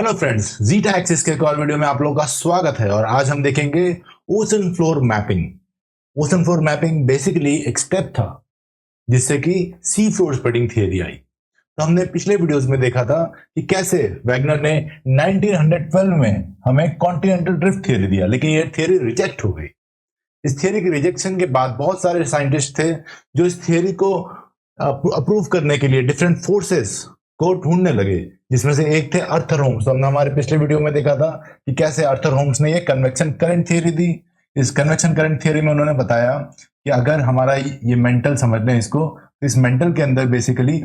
Hello friends, zeta axis के एक और वीडियो में आप लोगों का स्वागत है। और आज हम देखेंगे ocean floor mapping. Ocean floor mapping basically एक स्टेप था जिससे कि सी फ्लोर स्प्रेडिंग थियरी आई। तो हमने पिछले वीडियोस में देखा था कि कैसे वैगनर ने 1912 में हमें कॉन्टिनेंटल ड्रिफ्ट थियरी दिया, लेकिन ये थियरी रिजेक्ट हो गई। इस थियरी के रिजेक्शन के बाद बहुत सारे साइंटिस्ट थे जो इस थियरी को अप्रूव करने के लिए डिफरेंट फोर्सेस को ढूंढने लगे, जिसमें से एक थे अर्थर होम्स। तो हमने हमारे पिछले वीडियो में देखा था कि कैसे अर्थर होम्स ने ये कन्वेक्शन करंट थियरी दी। इस कन्वेक्शन करंट थियरी में उन्होंने बताया कि अगर हमारा ये मेंटल समझ लें इसको, तो इस मेंटल के अंदर बेसिकली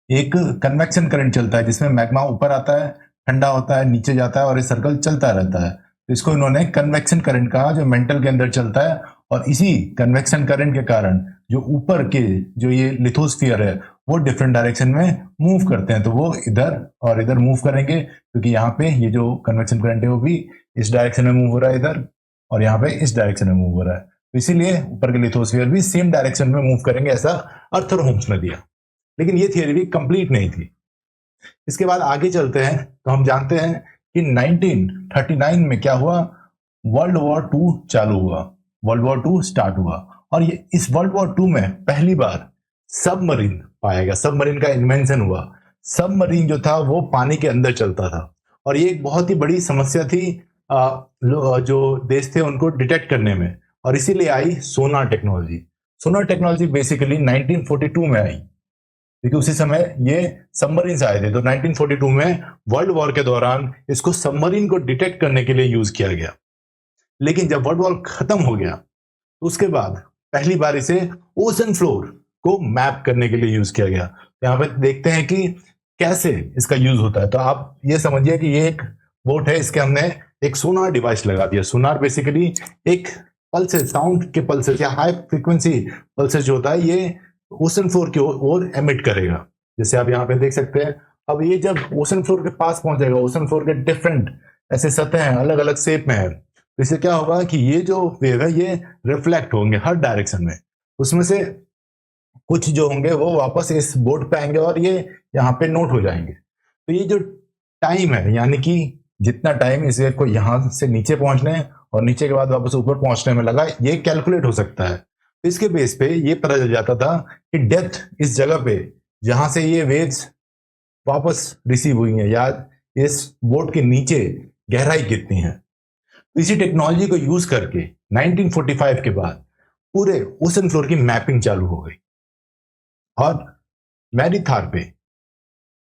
एक कन्वेक्शन करंट चलता है जिसमें मैग्मा ऊपर आता है, ठंडा होता है, नीचे जाता है और ये सर्कल चलता रहता है। तो इसको इन्होंने कन्वेक्शन करंट कहा, जो मेंटल के अंदर चलता है। और इसी कन्वेक्शन करंट के कारण जो ऊपर के जो ये लिथोस्फीयर है वो डिफरेंट डायरेक्शन में मूव करते हैं, तो वो इधर और इधर मूव करेंगे, क्योंकि यहाँ पे ये जो कन्वेक्शन करंट है वो भी इस डायरेक्शन में मूव हो रहा है इधर, और यहाँ पे इस डायरेक्शन में मूव हो रहा है। तो इसीलिए ऊपर के लिथोस्फीयर भी सेम डायरेक्शन में मूव करेंगे, ऐसा अर्थर होम्स ने दिया। लेकिन ये थियरी भी कंप्लीट नहीं थी। इसके बाद आगे चलते हैं तो हम जानते हैं कि 1939 में क्या हुआ, वर्ल्ड वॉर टू चालू हुआ, वर्ल्ड वॉर टू स्टार्ट हुआ। और ये इस वर्ल्ड वॉर टू में पहली बार सबमरीन पाया गया, सबमरीन का इन्वेंशन हुआ। सबमरीन जो था वो पानी के अंदर चलता था, और ये एक बहुत ही बड़ी समस्या थी जो देश थे उनको डिटेक्ट करने में, और इसीलिए आई सोनार टेक्नोलॉजी। सोनार टेक्नोलॉजी बेसिकली 1942 में आई, क्योंकि उसी समय ये सबमरीन आए थे। तो 1942 में वर्ल्ड वॉर के दौरान इसको सबमरीन को डिटेक्ट करने के लिए यूज किया गया। लेकिन जब वर्ल्ड वॉर खत्म हो गया तो उसके बाद पहली बार इसे ओशन फ्लोर को मैप करने के लिए यूज किया गया। तो यहाँ पे देखते हैं कि कैसे इसका यूज होता है। तो आप ये समझिए कि ये एक बोट है, इसके हमने एक सोनार डिवाइस लगा दिया। सोनार बेसिकली एक पल्सेस, साउंड के पल्सेस या हाई फ्रीक्वेंसी पल्सेस जो होता है, ये ओशन फ्लोर की ओर एमिट करेगा, जैसे आप यहाँ पे देख सकते हैं। अब ये जब ओशन फ्लोर के पास पहुंचेगा, ओशन फ्लोर के डिफरेंट ऐसे सतह हैं, अलग अलग शेप में है, तो इससे क्या होगा कि ये जो वेव है ये रिफ्लेक्ट होंगे हर डायरेक्शन में। उसमें से कुछ जो होंगे वो वापस इस बोर्ड पे आएंगे और ये यहाँ पे नोट हो जाएंगे। तो ये जो टाइम है, यानी कि जितना टाइम इस वेव को यहाँ से नीचे पहुंचने और नीचे के बाद वापस ऊपर पहुंचने में लगा, ये कैलकुलेट हो सकता है। तो इसके बेस पे ये पता चल जाता था कि डेप्थ इस जगह पे जहां से ये वेव्स वापस रिसीव हुई हैं, या इस बोट के नीचे गहराई कितनी है। तो इसी टेक्नोलॉजी को यूज करके 1945 के बाद पूरे ओशन फ्लोर की मैपिंग चालू हो गई, और मैरी थारपे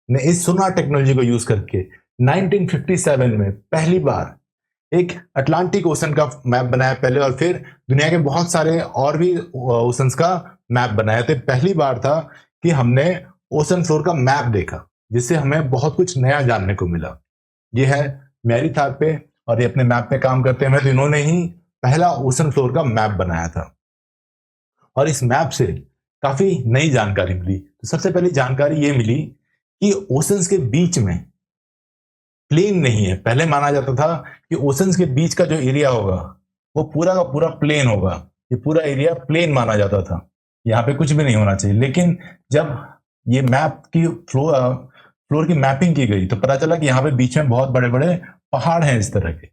ने इस सोनार टेक्नोलॉजी को यूज करके 1957 में पहली बार एक अटलांटिक ओशन का मैप बनाया पहले, और फिर दुनिया के बहुत सारे और भी ओशंस का मैप बनाया। तो पहली बार था कि हमने ओशन फ्लोर का मैप देखा, जिससे हमें बहुत कुछ नया जानने को मिला। ये है मैरी थारपे, और ये अपने मैप पे काम करते हैं, तो इन्होंने ही पहला ओशन फ्लोर का मैप बनाया था। और इस मैप से काफी नई जानकारी मिली। तो सबसे पहली जानकारी ये मिली कि ओशंस के बीच में प्लेन नहीं है। पहले माना जाता था कि ओशंस के बीच का जो एरिया होगा वो पूरा का पूरा प्लेन होगा, ये पूरा एरिया प्लेन माना जाता था, यहाँ पे कुछ भी नहीं होना चाहिए। लेकिन जब ये मैप की फ्लोर की मैपिंग की गई तो पता चला कि यहाँ पे बीच में बहुत बड़े बड़े पहाड़ हैं, इस तरह के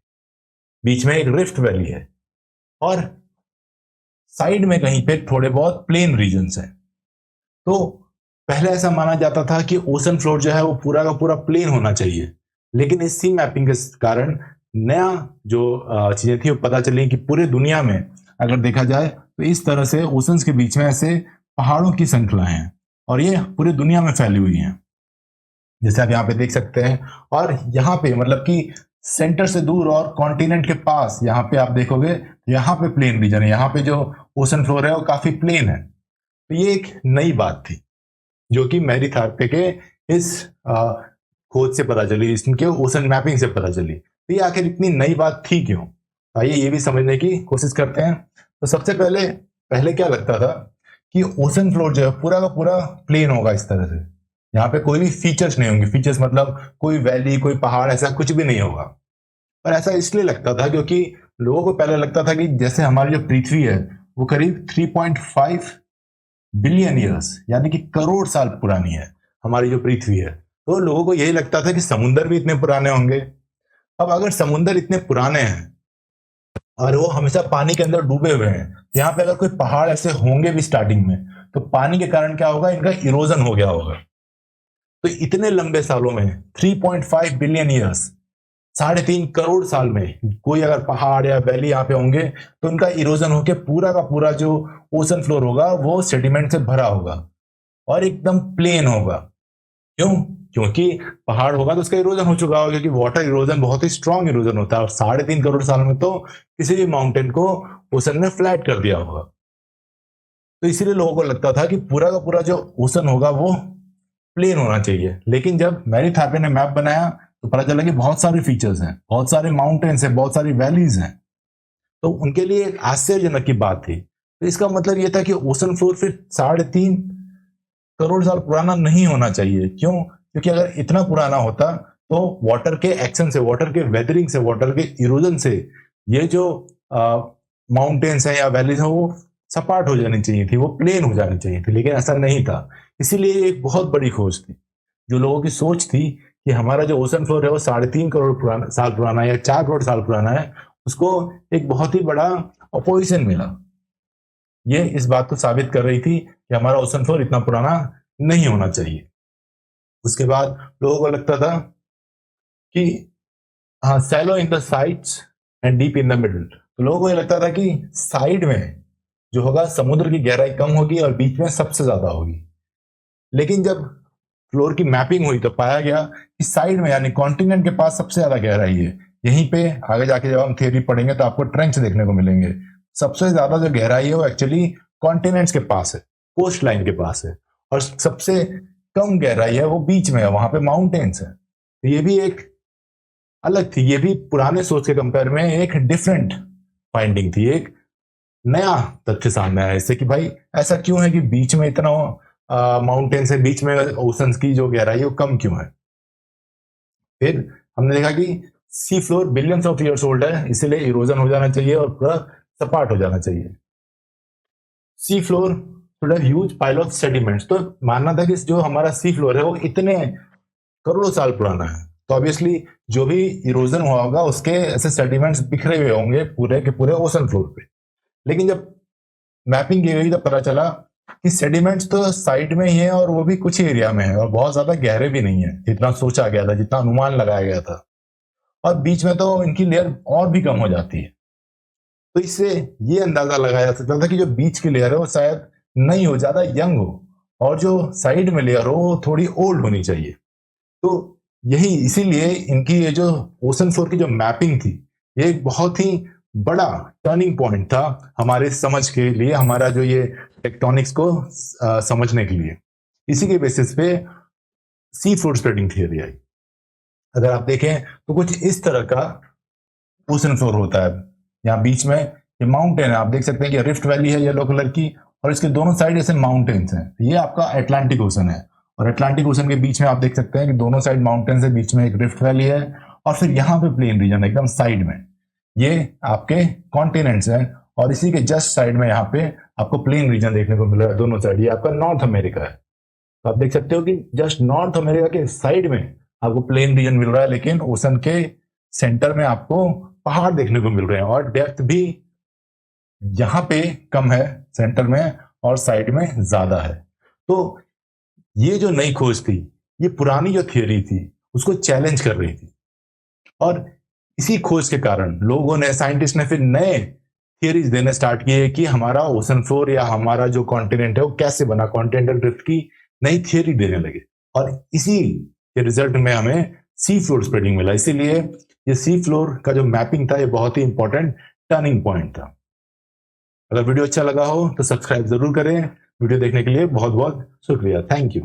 बीच में एक रिफ्ट वैली है, और साइड में कहीं पे थोड़े बहुत प्लेन रीजन्स हैं। तो पहले ऐसा माना जाता था कि ओशन फ्लोर जो है वो पूरा का पूरा प्लेन होना चाहिए, लेकिन इस सी मैपिंग के कारण नया जो चीजें थी वो पता चली कि पूरे दुनिया में अगर देखा जाए तो इस तरह से ओशंस के बीच में ऐसे पहाड़ों की श्रृंखलाएं हैं, और ये पूरी दुनिया में फैली हुई हैं, जैसे आप यहाँ पे देख सकते हैं। और यहाँ पे मतलब कि सेंटर से दूर और कॉन्टिनेंट के पास यहाँ पे आप देखोगे, यहाँ पे प्लेन रीजन है, यहाँ पे जो ओशन फ्लोर है वो काफी प्लेन है। तो ये एक नई बात थी जो कि मैरी थारपे के इस खोज से पता चली, इनके ओशन मैपिंग से पता चली। तो ये आखिर इतनी नई बात थी क्यों, आइए ये भी समझने की कोशिश करते हैं। तो सबसे पहले क्या लगता था कि ओशन फ्लोर जो है पूरा का पूरा प्लेन होगा इस तरह से, यहाँ पे कोई भी फीचर्स नहीं होंगे। फीचर्स मतलब कोई वैली, कोई पहाड़, ऐसा कुछ भी नहीं होगा। पर ऐसा इसलिए लगता था क्योंकि लोगों को पहले लगता था कि जैसे हमारी जो पृथ्वी है वो करीब 3.5 बिलियन ईयर्स यानी कि करोड़ साल पुरानी है हमारी जो पृथ्वी है। तो लोगों को यही लगता था कि समुंदर भी इतने पुराने होंगे। अब अगर समुंदर इतने पुराने हैं और वो हमेशा पानी के अंदर डूबे हुए हैं, तो यहाँ पे अगर कोई पहाड़ ऐसे होंगे भी स्टार्टिंग में, तो पानी के कारण क्या होगा, इनका इरोजन हो गया होगा। तो इतने लंबे सालों में 3.5 बिलियन ईयर्स, 3.5 करोड़ साल में कोई अगर पहाड़ या वैली यहाँ पे होंगे, तो उनका इरोजन होकर पूरा का पूरा जो ओशन फ्लोर होगा वो सेडिमेंट से भरा होगा और एकदम प्लेन होगा। क्यों? क्योंकि पहाड़ होगा तो उसका इरोजन हो चुका होगा, क्योंकि वाटर इरोजन बहुत ही स्ट्रांग इरोजन होता है, और 3.5 करोड़ साल में तो किसी भी माउंटेन को ओशन ने फ्लैट कर दिया होगा। तो इसीलिए लोगों को लगता था कि पूरा का पूरा जो ओशन होगा वो प्लेन होना चाहिए। लेकिन जब मैरीथ हार्पे ने मैप बनाया तो पता चला कि बहुत सारे फीचर्स हैं, बहुत सारे माउंटेन्स हैं, बहुत सारी वैलीज हैं। तो उनके लिए एक आश्चर्यजनक की बात थी। तो इसका मतलब यह था कि ओशन फ्लोर फिर 3.5 करोड़ साल पुराना नहीं होना चाहिए। क्यों? क्योंकि अगर इतना पुराना होता तो वाटर के एक्शन से, वाटर के वेदरिंग से, वाटर के इरोजन से ये जो माउंटेन्स हैं या वैलीज हैं वो सपाट हो जानी चाहिए थी, वो प्लेन हो जानी चाहिए थी। लेकिन ऐसा नहीं था। इसीलिए एक बहुत बड़ी खोज थी। जो लोगों की सोच थी कि हमारा जो ओशन फ्लोर है वो 3.5 करोड़ साल पुराना है या 4 करोड़ साल पुराना है, उसको एक बहुत ही बड़ा अपोजिशन मिला। ये इस बात को साबित कर रही थी कि हमारा ओशन फ्लोर इतना पुराना नहीं होना चाहिए। उसके बाद लोगों को लगता था कि हाँ, shallow in the sides and deep in the middle. तो लोगों को ये लगता था कि साइड में जो होगा समुद्र की गहराई कम होगी और बीच में सबसे ज्यादा होगी। लेकिन जब फ्लोर की मैपिंग हुई तो पाया गया कि साइड में यानी कॉन्टिनेंट के पास सबसे ज्यादा गहराई है। यहीं पे आगे जाके जब हम थियरी पढ़ेंगे तो आपको ट्रेंच देखने को मिलेंगे। सबसे ज्यादा जो गहराई है वो एक्चुअली कॉन्टिनेंट्स के पास है, कोस्ट लाइन के पास है, और सबसे कम गहराई है वो बीच में है, वहां पे माउंटेन्स है। तो ये भी एक अलग थी, ये भी पुराने सोच के कंपेयर में एक डिफरेंट फाइंडिंग थी, एक नया तथ्य सामने आया इससे कि भाई ऐसा क्यों है कि बीच में इतना माउंटेन्स है, बीच में ओशंस की जो गहराई है वो कम क्यों है। फिर हमने देखा कि sea floor billions of years old है, इसीलिए इरोजन हो जाना चाहिए और पूरा सपाट हो जाना चाहिए। Sea floor should have huge pile of sediments. तो मानना था कि जो हमारा सी फ्लोर है वो इतने करोड़ों साल पुराना है, तो ऑब्वियसली जो भी इरोजन हुआ होगा उसके ऐसे सेडिमेंट्स बिखरे हुए होंगे पूरे के पूरे ओशन फ्लोर पे। लेकिन जब मैपिंग की गई तो पता चला कि सेडिमेंट्स तो साइड में ही है और वो भी कुछ ही एरिया में है और बहुत ज्यादा गहरे भी नहीं है जितना सोचा गया था, जितना अनुमान लगाया गया था। और बीच में तो इनकी लेयर और भी कम हो जाती है। तो इससे ये अंदाजा लगाया जा सकता था कि जो बीच की लेयर है वो शायद नहीं हो, ज्यादा यंग हो, और जो साइड में लेयर हो वो थोड़ी ओल्ड होनी चाहिए। तो यही इसीलिए इनकी ये जो ओशन फ्लोर की जो मैपिंग थी ये एक बहुत ही बड़ा टर्निंग पॉइंट था हमारे समझ के लिए, हमारा जो ये टेक्टोनिक्स को समझने के लिए। इसी के बेसिस पे सी फ्लोर स्प्रेडिंग थियरी आई। अगर आप देखें तो कुछ इस तरह का ओशन फ्लोर होता है। यहाँ बीच में ये माउंटेन है, आप देख सकते हैं कि रिफ्ट वैली है येलो कलर की, और इसके दोनों साइड ऐसे माउंटेन्स हैं। ये आपका अटलांटिक ओशन है, और अटलांटिक ओशन के बीच में आप देख सकते हैं कि दोनों साइड माउंटेन्स है, बीच में एक रिफ्ट वैली है, और फिर यहाँ पे प्लेन रीजन है एकदम साइड में। ये आपके कॉन्टिनेंट्स हैं, और इसी के जस्ट साइड में यहाँ पे आपको प्लेन रीजन देखने को मिल रहा है दोनों साइड। ये आपका नॉर्थ अमेरिका है। तो आप देख सकते हो कि जस्ट नॉर्थ अमेरिका के साइड में आपको प्लेन रीजन मिल रहा है, लेकिन ओशन के सेंटर में आपको पहाड़ देखने को मिल रहे हैं, और डेप्थ भी यहां पे कम है सेंटर में और साइड में ज्यादा है। तो ये जो नई खोज थी ये पुरानी जो थियरी थी उसको चैलेंज कर रही थी, और इसी खोज के कारण लोगों ने, साइंटिस्ट ने फिर नए थियरीज देने स्टार्ट किए कि हमारा ओशन फ्लोर या हमारा जो कॉन्टिनेंट है वो कैसे बना। कॉन्टिनेंटल ड्रिफ्ट की नई थियरी देने लगे, और इसी के रिजल्ट में हमें सी फ्लोर स्प्रेडिंग मिला। इसीलिए ये सी फ्लोर का जो मैपिंग था ये बहुत ही इंपॉर्टेंट टर्निंग पॉइंट था। अगर वीडियो अच्छा लगा हो तो सब्सक्राइब जरूर करें। वीडियो देखने के लिए बहुत बहुत शुक्रिया। Thank you.